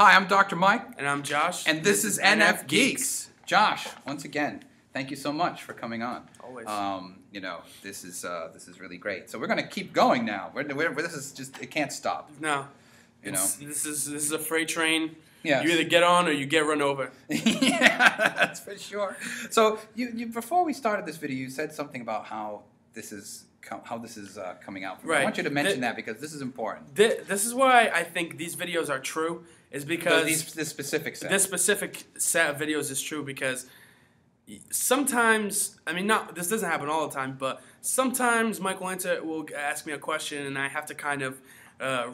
Hi, I'm Dr. Mike. And I'm Josh. And this is NFGeeks. Josh, once again, thank you so much for coming on. Always. You know, this is really great. So we're going to keep going now. This is just, it can't stop. No. You know? This is a freight train. Yes. You either get on or you get run over. Yeah, that's for sure. So you before we started this video, you said something about how this is coming out. Right. I want you to mention that because this is important. This is why I think these videos are true. Is because this specific set. This specific set of videos is true because sometimes, I mean, this doesn't happen all the time, but sometimes Michael will ask me a question and I have to kind of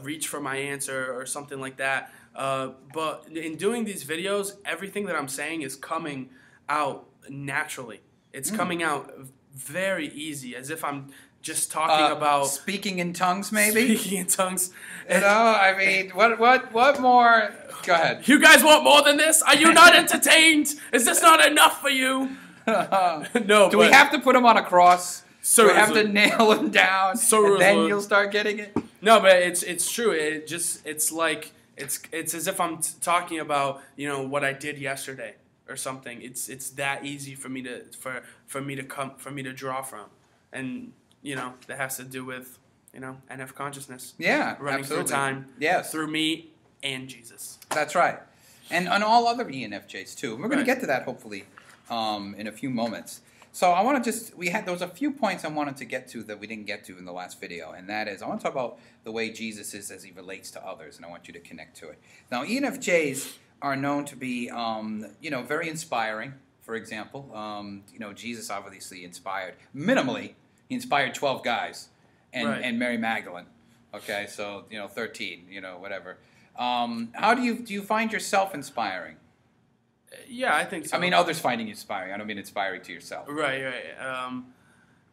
reach for my answer or something like that. But in doing these videos, everything that I'm saying is coming out naturally. It's coming out very easy, as if I'm just talking about speaking in tongues, maybe. Speaking in tongues. You know, I mean, what more? Go ahead. You guys want more than this? Are you not entertained? Is this not enough for you? No. Do we have to put him on a cross? So do we have to nail him down, and then you'll start getting it? No, but it's true. It's as if I'm talking about, you know, what I did yesterday or something. It's that easy for me to draw from, and you know that has to do with, you know, NF consciousness. Yeah, running absolutely. through time. Yes, through me and Jesus. That's right, and on all other ENFJs too. We're going to get to that hopefully in a few moments. So I want to there was a few points I wanted to get to that we didn't get to in the last video, and that is I want to talk about the way Jesus is as he relates to others, and I want you to connect to it. Now, ENFJs are known to be, you know, very inspiring. For example, you know, Jesus obviously inspired, minimally, he inspired 12 guys and Mary Magdalene. Okay, so, you know, 13, you know, whatever. How do you find yourself inspiring? Yeah, I think so. I mean, others finding you inspiring. I don't mean inspiring to yourself. Right.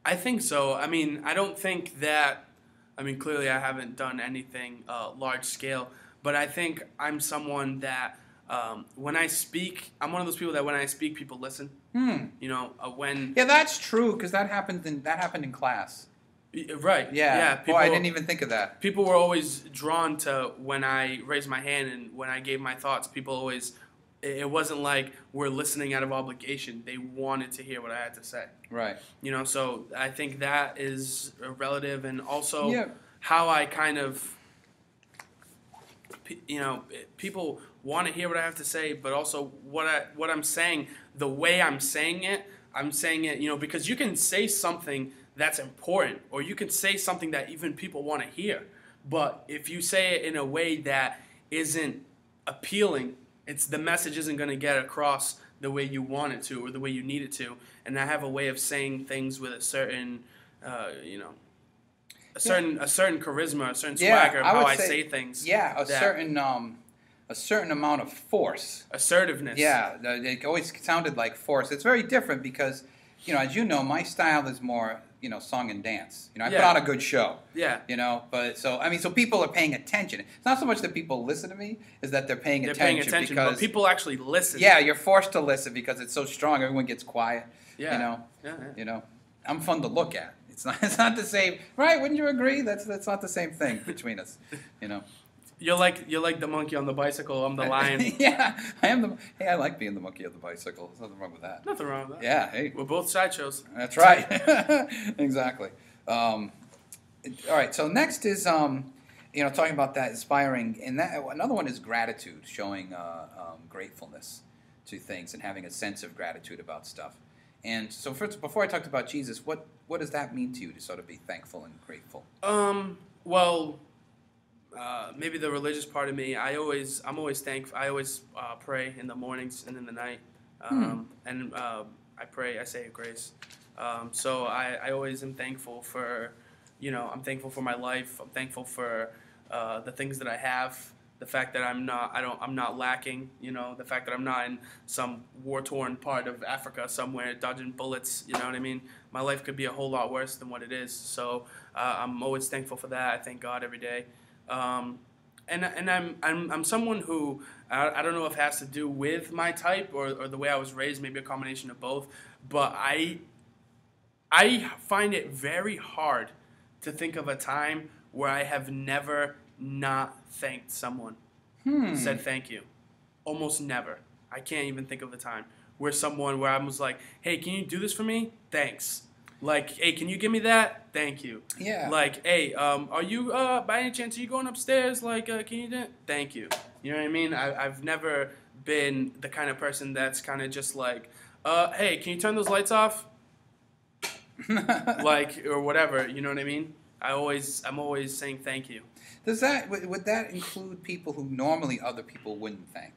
I think so. I mean, I don't think that. I mean, clearly, I haven't done anything large scale, but I think I'm someone that when I speak, I'm one of those people that when I speak, people listen. You know, when. Yeah, that's true because that happened in class. Right. Yeah. People, I didn't even think of that. People were always drawn to when I raised my hand and when I gave my thoughts. People always. It wasn't like we're listening out of obligation. They wanted to hear what I had to say. Right. You know, so I think that is relative, and also how I kind of, you know, people want to hear what I have to say, but also what I'm saying, the way I'm saying it, you know, because you can say something that's important, or you can say something that even people want to hear, but if you say it in a way that isn't appealing, the message isn't going to get across the way you want it to or the way you need it to. And I have a way of saying things with a certain, you know, a certain charisma, a certain swagger of how I say things. Yeah, a certain amount of force. Assertiveness. Yeah, it always sounded like force. It's very different because, you know, as you know, my style is more, you know, song and dance. You know, I put on a good show. Yeah. You know, but so people are paying attention. It's not so much that people listen to me, is that they're paying attention because but people actually listen. Yeah, you're forced to listen because it's so strong. Everyone gets quiet. Yeah. You know. Yeah. You know, I'm fun to look at. It's not the same, right? Wouldn't you agree? That's not the same thing between us. You know. You're like the monkey on the bicycle. I'm the lion. Yeah, I am Hey, I like being the monkey on the bicycle. There's nothing wrong with that. Nothing wrong with that. Yeah. Hey. We're both sideshows. That's right. Exactly. All right. So next is you know, talking about that inspiring, and that another one is gratitude, showing gratefulness to things and having a sense of gratitude about stuff. And so before I talked about Jesus, what does that mean to you to sort of be thankful and grateful? Well. Maybe the religious part of me. I'm always thankful. I always pray in the mornings and in the night, and I pray. I say a grace. So I always am thankful for, you know, I'm thankful for my life. I'm thankful for the things that I have. The fact that I'm not lacking. You know, the fact that I'm not in some war-torn part of Africa somewhere dodging bullets. You know what I mean? My life could be a whole lot worse than what it is. So I'm always thankful for that. I thank God every day. And I'm someone who I don't know if it has to do with my type or the way I was raised, maybe a combination of both, but I find it very hard to think of a time where I have never not thanked someone. said thank you. Almost never. I can't even think of the time where I was like, hey, can you do this for me? Thanks. Like, hey, can you give me that? Thank you. Yeah. Like, hey, are you, by any chance, are you going upstairs? Like, can you do it? Thank you. You know what I mean? I've never been the kind of person that's kind of just like, hey, can you turn those lights off? Like, or whatever, you know what I mean? I'm always saying thank you. Would that include people who normally other people wouldn't thank?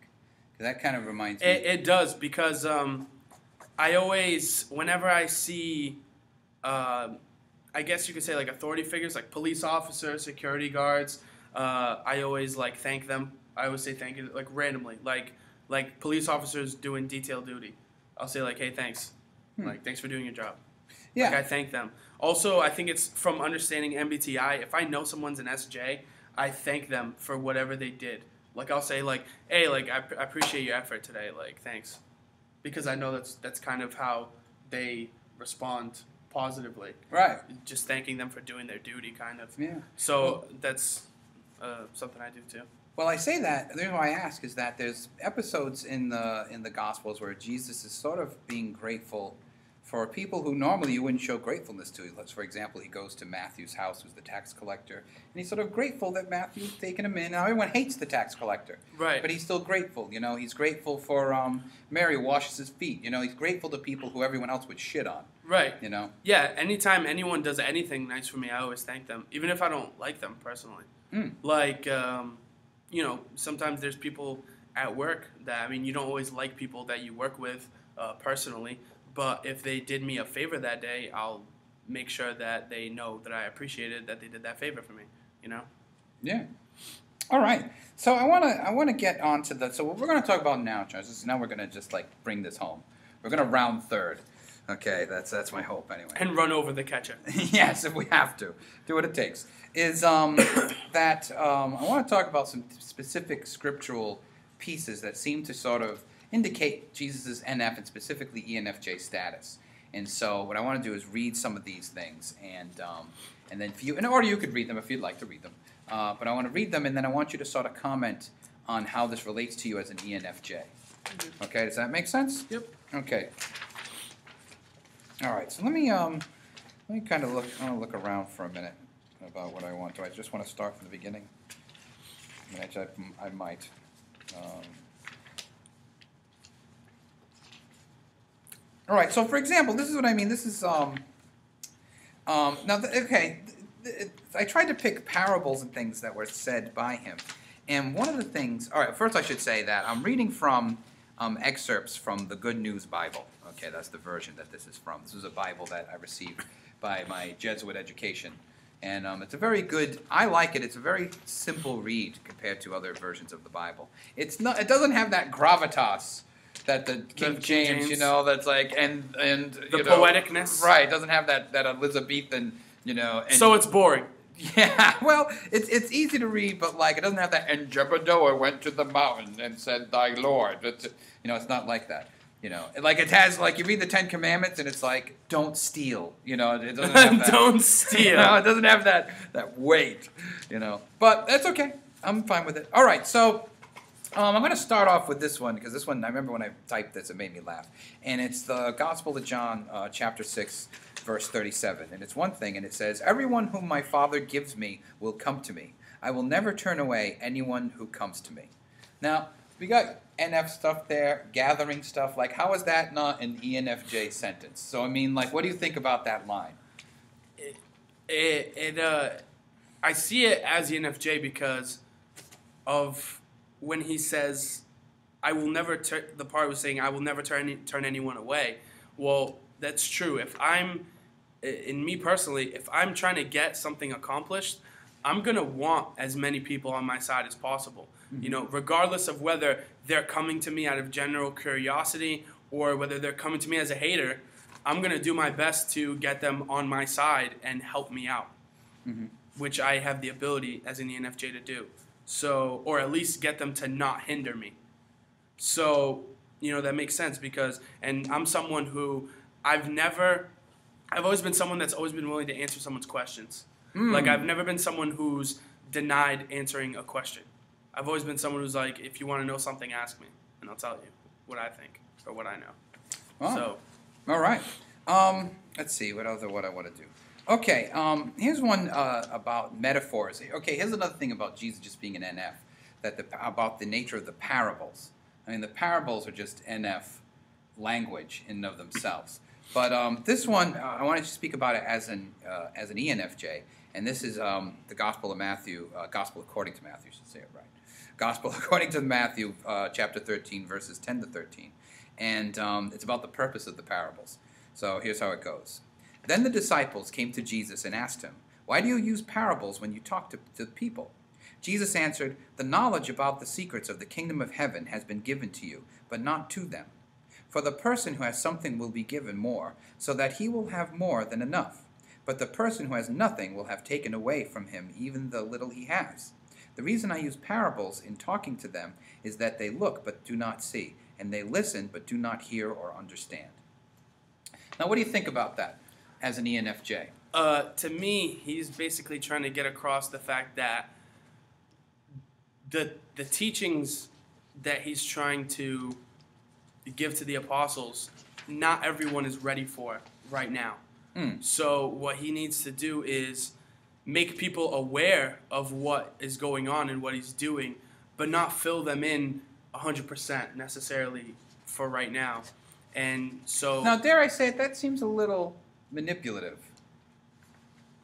'Cause that kind of reminds me. It does, because I always, whenever I see, I guess you could say, like, authority figures, like police officers, security guards, I always, like, thank them. I always say thank you, like, randomly. Like police officers doing detail duty. I'll say, like, hey, thanks. Like, thanks for doing your job. Yeah. Like, I thank them. Also, I think it's from understanding MBTI. If I know someone's an SJ, I thank them for whatever they did. Like, I'll say, like, hey, like, I appreciate your effort today. Like, thanks. Because I know that's kind of how they respond positively. Right. Just thanking them for doing their duty, kind of. Yeah. So that's something I do, too. Well, I say that. The reason why I ask is that there's episodes in the Gospels where Jesus is sort of being grateful for people who normally you wouldn't show gratefulness to. For example, he goes to Matthew's house, who's the tax collector, and he's sort of grateful that Matthew's taken him in. Now, everyone hates the tax collector, Right? but he's still grateful. You know, he's grateful for Mary washes his feet. You know, he's grateful to people who everyone else would shit on. Right. You know. Yeah. Anytime anyone does anything nice for me, I always thank them, even if I don't like them personally. Like, you know, sometimes there's people at work that, I mean, you don't always like people that you work with personally. But if they did me a favor that day, I'll make sure that they know that I appreciated that they did that favor for me. You know? Yeah. All right. So I wanna get on to the. So what we're gonna talk about now, Charles. Now we're gonna just like bring this home. We're gonna round third. Okay, that's my hope anyway. And run over the catcher. Yes, if we have to, do what it takes. Is that I want to talk about some specific scriptural pieces that seem to sort of indicate Jesus' NF and specifically ENFJ status. And so what I want to do is read some of these things, and then for you, or you could read them if you'd like to read them. But I want to read them, and then I want you to sort of comment on how this relates to you as an ENFJ. Okay, does that make sense? Yep. Okay. All right, so let me kind of look around for a minute about what I want to. I just want to start from the beginning. I mean, actually, I might. All right, so for example, this is what I mean. This is okay. I tried to pick parables and things that were said by him, and one of the things. All right, first I should say that I'm reading from excerpts from the Good News Bible. Okay, that's the version that this is from. This is a Bible that I received by my Jesuit education. And it's a very good, I like it. It's a very simple read compared to other versions of the Bible. It doesn't have that gravitas that the King James, you know, that's like, and the poeticness. Right, it doesn't have that Elizabethan, you know. And, so it's boring. Yeah, well, it's easy to read, but like it doesn't have that, and Jebediah went to the mountain and said, thy Lord. It's not like that. You know, like it has, like you read the Ten Commandments and it's like, don't steal. You know, it doesn't have that. Don't steal. No, it doesn't have that weight. You know, but that's okay. I'm fine with it. All right, so I'm going to start off with this one because this one I remember when I typed this, it made me laugh, and it's the Gospel of John, chapter 6, verse 37, and it's one thing, and it says, "Everyone whom my Father gives me will come to me. I will never turn away anyone who comes to me." Now, we got NF stuff there, gathering stuff. Like, how is that not an ENFJ sentence? So, I mean, like, what do you think about that line? I see it as ENFJ because of when he says, "I will never." The part was saying, "I will never turn anyone away." Well, that's true. In me personally, if I'm trying to get something accomplished, I'm gonna want as many people on my side as possible. Mm-hmm. You know, regardless of whether they're coming to me out of general curiosity or whether they're coming to me as a hater, I'm gonna do my best to get them on my side and help me out, which I have the ability as an ENFJ to do. So, or at least get them to not hinder me. So, you know, that makes sense because, and I'm someone who I've always been someone that's always been willing to answer someone's questions. Like, I've never been someone who's denied answering a question. I've always been someone who's like, if you want to know something, ask me, and I'll tell you what I think or what I know. Oh. So, all right. Let's see what I want to do. Okay. Here's one about metaphors. Okay. Here's another thing about Jesus just being an NF, about the nature of the parables. I mean, the parables are just NF language in and of themselves. But this one, I want to speak about it as an ENFJ, and this is the Gospel of Matthew, Gospel according to Matthew, I should say it right. Gospel according to Matthew, chapter 13, verses 10 to 13. And it's about the purpose of the parables. So here's how it goes. Then the disciples came to Jesus and asked him, "Why do you use parables when you talk to the people?" Jesus answered, "The knowledge about the secrets of the kingdom of heaven has been given to you, but not to them. For the person who has something will be given more, so that he will have more than enough. But the person who has nothing will have taken away from him even the little he has. The reason I use parables in talking to them is that they look but do not see, and they listen but do not hear or understand." Now, what do you think about that as an ENFJ? To me, he's basically trying to get across the fact that the teachings that he's trying to give to the apostles, not everyone is ready for right now. So what he needs to do is make people aware of what is going on and what he's doing, but not fill them in 100% necessarily for right now. And so now, dare I say it, that seems a little manipulative.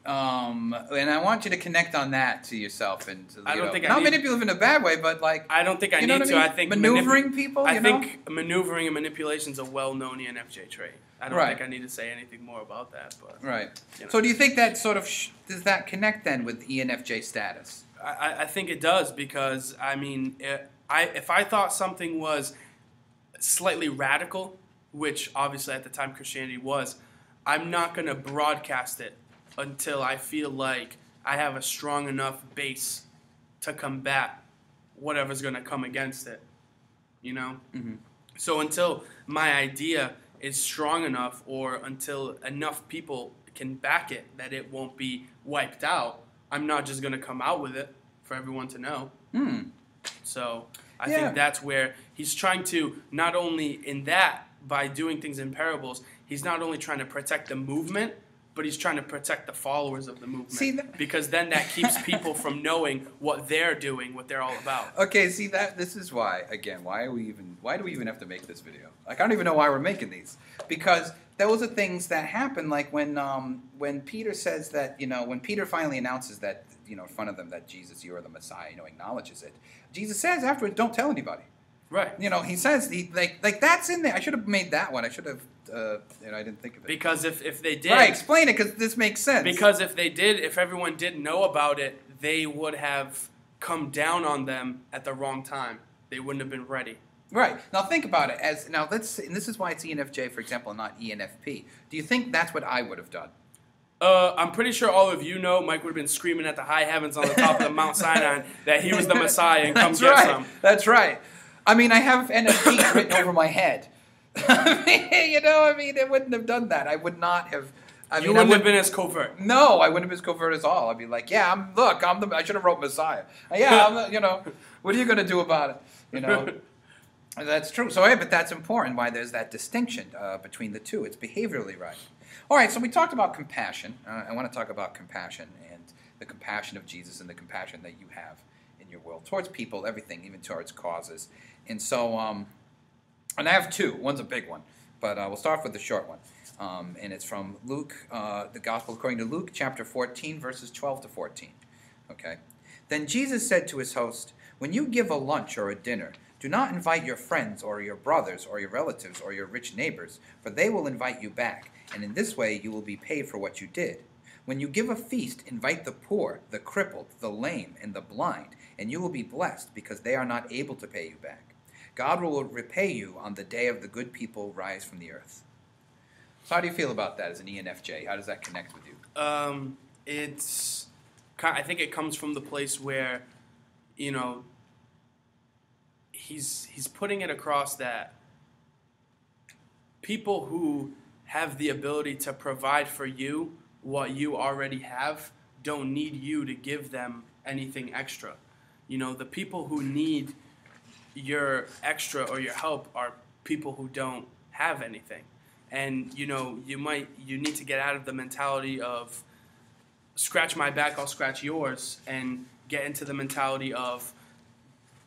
And I want you to connect on that to yourself, and I don't think not manipulative in a bad way, but like I don't think I need to. I mean? I think maneuvering people. I think maneuvering and manipulation is a well-known ENFJ trait. I don't think I need to say anything more about that. But right. So do you think that sort of does that connect then with ENFJ status? I think it does, because I mean, if I thought something was slightly radical, which obviously at the time Christianity was, I'm not going to broadcast it until I feel like I have a strong enough base to combat whatever's going to come against it, you know? Mm-hmm. So until my idea is strong enough, or until enough people can back it that it won't be wiped out, I'm not just going to come out with it for everyone to know. So I think that's where he's trying to, not only in that, by doing things in parables, he's not only trying to protect the movement, but he's trying to protect the followers of the movement. Because then that keeps people from knowing what they're doing, what they're all about. Okay, see, this is why, again, why do we even have to make this video? Like, I don't even know why we're making these. Because those are things that happen, like when Peter says that, when Peter finally announces that, in front of them that Jesus, you are the Messiah, acknowledges it. Jesus says afterwards, don't tell anybody. Right. He says, like that's in there. I should have made that one. I should have, I didn't think of it. Because if they did. Right, explain it, because this makes sense. Because if everyone didn't know about it, they would have come down on them at the wrong time. They wouldn't have been ready. Right. Now think about it. And this is why it's ENFJ, for example, and not ENFP. Do you think that's what I would have done? I'm pretty sure all of you know Mike would have been screaming at the high heavens on the top of the Mount Sinai that he was the Messiah and come get some. That's right. I mean, I have NFGeeks written over my head. It wouldn't have done that. I would not have. You wouldn't have been as covert. No, I wouldn't have been as covert as all. I'd be like, I should have wrote Messiah. What are you going to do about it? That's true. So, but that's important, why there's that distinction between the two. It's behaviorally right. All right, so we talked about compassion. I want to talk about compassion and the compassion of Jesus and the compassion that you have in your world towards people, everything, even towards causes. And so, and I have two. One's a big one, but we'll start with the short one. And it's from Luke, the Gospel according to Luke, chapter 14, verses 12 to 14. Okay. Then Jesus said to his host, "When you give a lunch or a dinner, do not invite your friends or your brothers or your relatives or your rich neighbors, for they will invite you back, and in this way you will be paid for what you did. When you give a feast, invite the poor, the crippled, the lame, and the blind, and you will be blessed, because they are not able to pay you back. God will repay you on the day of the good people rise from the earth." So how do you feel about that as an ENFJ? How does that connect with you? I think it comes from the place where, he's putting it across that people who have the ability to provide for you what you already have don't need you to give them anything extra. You know, the people who need your extra or your help are people who don't have anything. And, you know, you need to get out of the mentality of scratch my back, I'll scratch yours, and get into the mentality of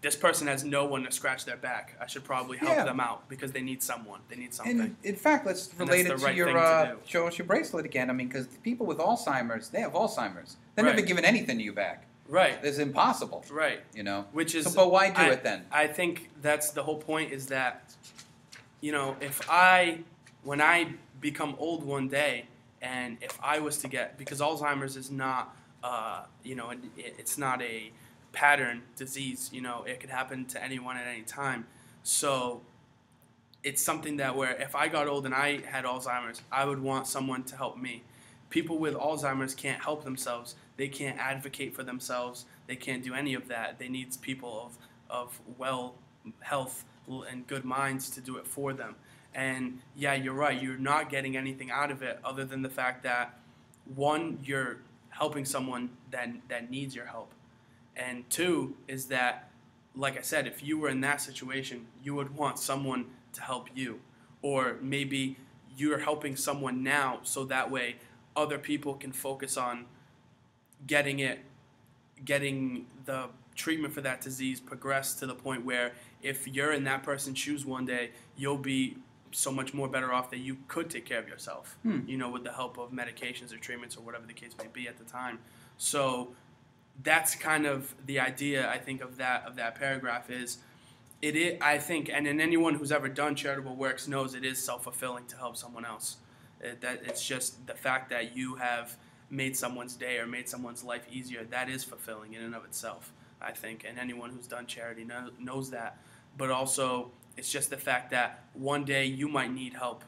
this person has no one to scratch their back. I should probably help them out because they need someone. They need something. And in fact, let's relate it to your show us your bracelet again. I mean, because people with Alzheimer's, they have Alzheimer's. They're never giving anything to you back. Right. It's impossible. Right. You know. Which is. So, but why do it then? I think that's the whole point. Is that, you know, when I become old one day, and if I was to get, because Alzheimer's is not, you know, it's not a pattern disease, you know, it could happen to anyone at any time. So it's something that where if I got old and I had Alzheimer's, I would want someone to help me. People with Alzheimer's can't help themselves. They can't advocate for themselves. They can't do any of that. They need people of well health and good minds to do it for them. And yeah, you're right. You're not getting anything out of it other than the fact that, one, you're helping someone that needs your help. And two is that, like I said, if you were in that situation, you would want someone to help you. Or maybe you're helping someone now so that way other people can focus on getting the treatment for that disease progressed to the point where if you're in that person's shoes one day, you'll be so much more better off that you could take care of yourself, you know, with the help of medications or treatments or whatever the case may be at the time. So that's kind of the idea, I think, of that paragraph is, I think, and anyone who's ever done charitable works knows it is self-fulfilling to help someone else. That it's just the fact that you have made someone's day or made someone's life easier, that is fulfilling in and of itself, I think. And anyone who's done charity knows that. But also, it's just the fact that one day you might need help.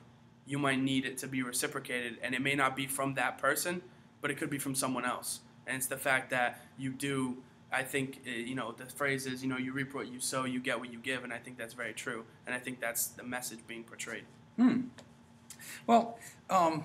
You might need it to be reciprocated, and it may not be from that person, but it could be from someone else. And it's the fact that you do, I think, you know, the phrase is, you know, you reap what you sow, you get what you give, and I think that's very true. And I think that's the message being portrayed. Well,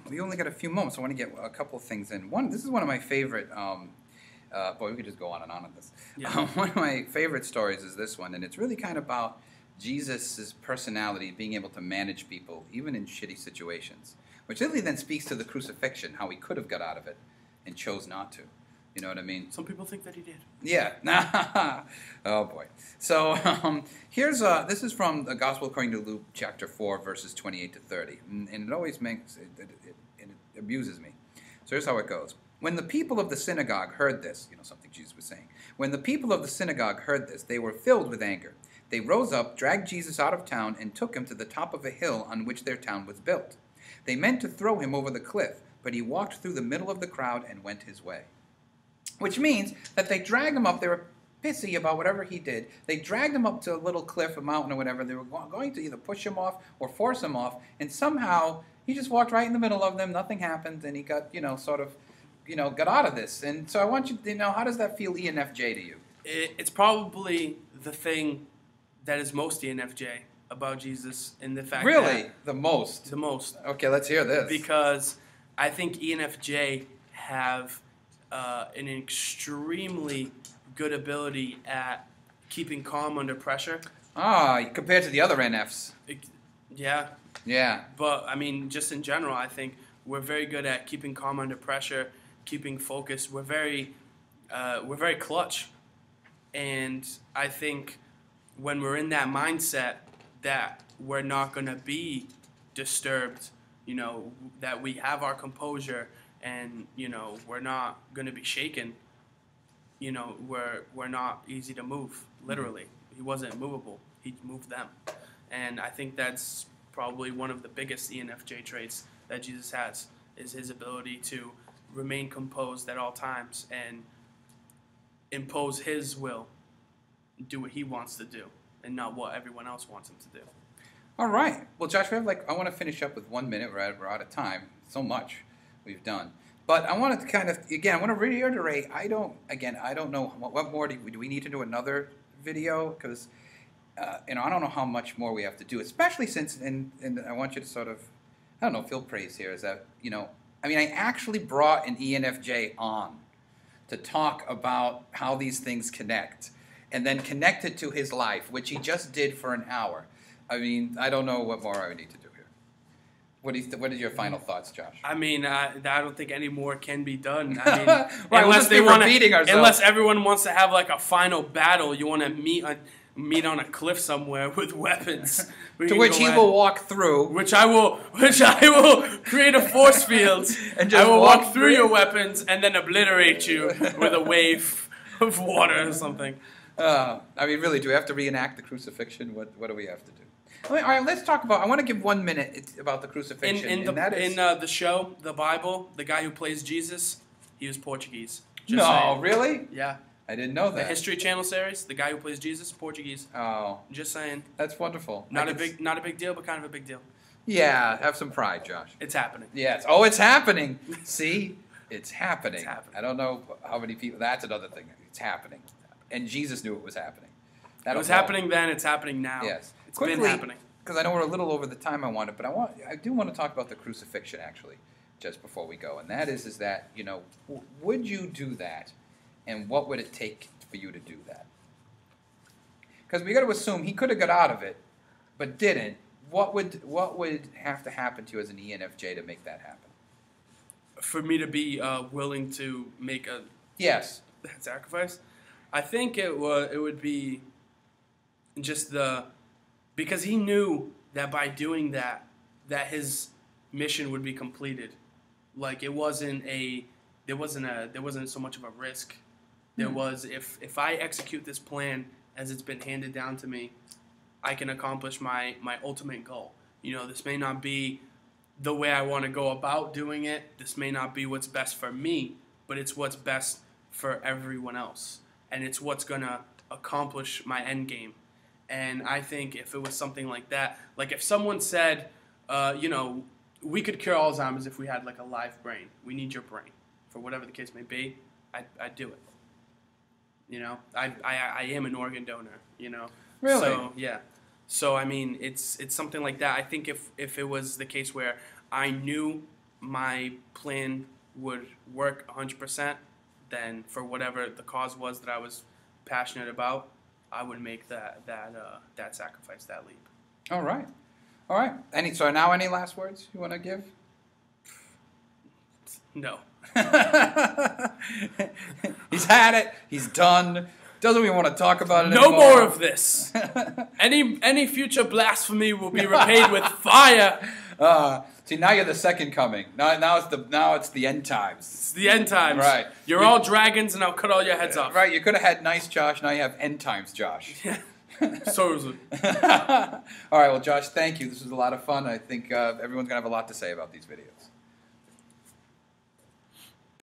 we only got a few moments. I want to get a couple of things in. This is one of my favorite, boy, we could just go on this. Yeah. One of my favorite stories is this one, and it's really kind of about Jesus' personality, being able to manage people, even in shitty situations, which really then speaks to the crucifixion, how he could have got out of it and chose not to. You know what I mean? Some people think that he did. Yeah. Oh, boy. So here's this is from the Gospel according to Luke, chapter 4, verses 28 to 30. And it always makes, it abuses me. So here's how it goes. When the people of the synagogue heard this, you know, something Jesus was saying. When the people of the synagogue heard this, they were filled with anger. They rose up, dragged Jesus out of town, and took him to the top of a hill on which their town was built. They meant to throw him over the cliff, but he walked through the middle of the crowd and went his way. Which means that they dragged him up. They were pissy about whatever he did. They dragged him up to a little cliff, a mountain or whatever. They were going to either push him off or force him off. And somehow he just walked right in the middle of them. Nothing happened. And he got, you know, sort of, you know, got out of this. And so I want you to know, how does that feel ENFJ to you? It's probably the thing that is most ENFJ about Jesus in the fact Really? The most? The most. Okay, let's hear this. Because I think ENFJ have an extremely good ability at keeping calm under pressure. Compared to the other NFs. Yeah. Yeah. But, I mean, just in general, I think we're very good at keeping calm under pressure, keeping focused. We're very clutch. And I think when we're in that mindset that we're not going to be disturbed, you know, that we have our composure and, you know, we're not going to be shaken, you know, we're not easy to move, literally. He wasn't movable. He moved them. And I think that's probably one of the biggest ENFJ traits that Jesus has, is his ability to remain composed at all times and impose his will, do what he wants to do, and not what everyone else wants him to do. All right. Well, Josh, I want to finish up with 1 minute. We're out of time. So much we've done. But I wanted to kind of, again, I want to reiterate, I don't know, what more do we need to do another video? Because, you know, I don't know how much more we have to do, especially since, and I want you to sort of, I don't know, feel praise here, is that, you know, I mean, I actually brought an ENFJ on to talk about how these things connect. and then connect it to his life, which he just did for an hour. I mean, I don't know what more I would need to do here. What are your final thoughts, Josh? I mean, I don't think any more can be done. I mean, right, unless they want unless everyone wants to have like a final battle, you want to meet on a cliff somewhere with weapons. To which he will walk through. Which I will create a force field. And I will walk through your weapons and then obliterate you with a wave of water or something. I mean, really, do we have to reenact the crucifixion? What do we have to do? All right, let's talk about. I want to give 1 minute about the crucifixion. In the show, the Bible, the guy who plays Jesus, he was Portuguese. Just no, saying. Really? Yeah. I didn't know that. The History Channel series, the guy who plays Jesus, Portuguese. Oh. Just saying. That's wonderful. Not a big deal, but kind of a big deal. Yeah, have some pride, Josh. It's happening. Yes. Oh, it's happening. See? It's happening. It's happening. I don't know how many people. That's another thing. It's happening. And Jesus knew it was happening. It was happening then. It's happening now. Yes. It's been happening. Because I know we're a little over the time I wanted, but I do want to talk about the crucifixion, actually, just before we go. And that is that, you know, would you do that? And what would it take for you to do that? Because we got to assume he could have got out of it, but didn't. What would have to happen to you as an ENFJ to make that happen? For me to be willing to make a sacrifice, I think it would be just because he knew that by doing that his mission would be completed. Like there wasn't so much of a risk. There was, if I execute this plan as it's been handed down to me, I can accomplish my ultimate goal. You know, this may not be the way I want to go about doing it. This may not be what's best for me, but it's what's best for everyone else. And it's what's going to accomplish my end game. And I think if it was something like that, like if someone said, you know, we could cure Alzheimer's if we had like a live brain. We need your brain. For whatever the case may be, I'd do it. You know, I am an organ donor, you know. Really? So, yeah. So, I mean, it's something like that. I think if it was the case where I knew my plan would work 100%, then for whatever the cause was that I was passionate about, I would make that sacrifice, that leap. All right. All right. So now any last words you want to give? No. He's had it. He's done. Doesn't even want to talk about it anymore. No more of this. Any future blasphemy will be repaid with fire. See, now you're the second coming. Now it's the end times. It's the end times. Right. You're all dragons, and I'll cut all your heads off. Right. You could have had nice Josh. Now you have end times Josh. Yeah. So is it. All right. Well, Josh, thank you. This was a lot of fun. I think everyone's gonna have a lot to say about these videos.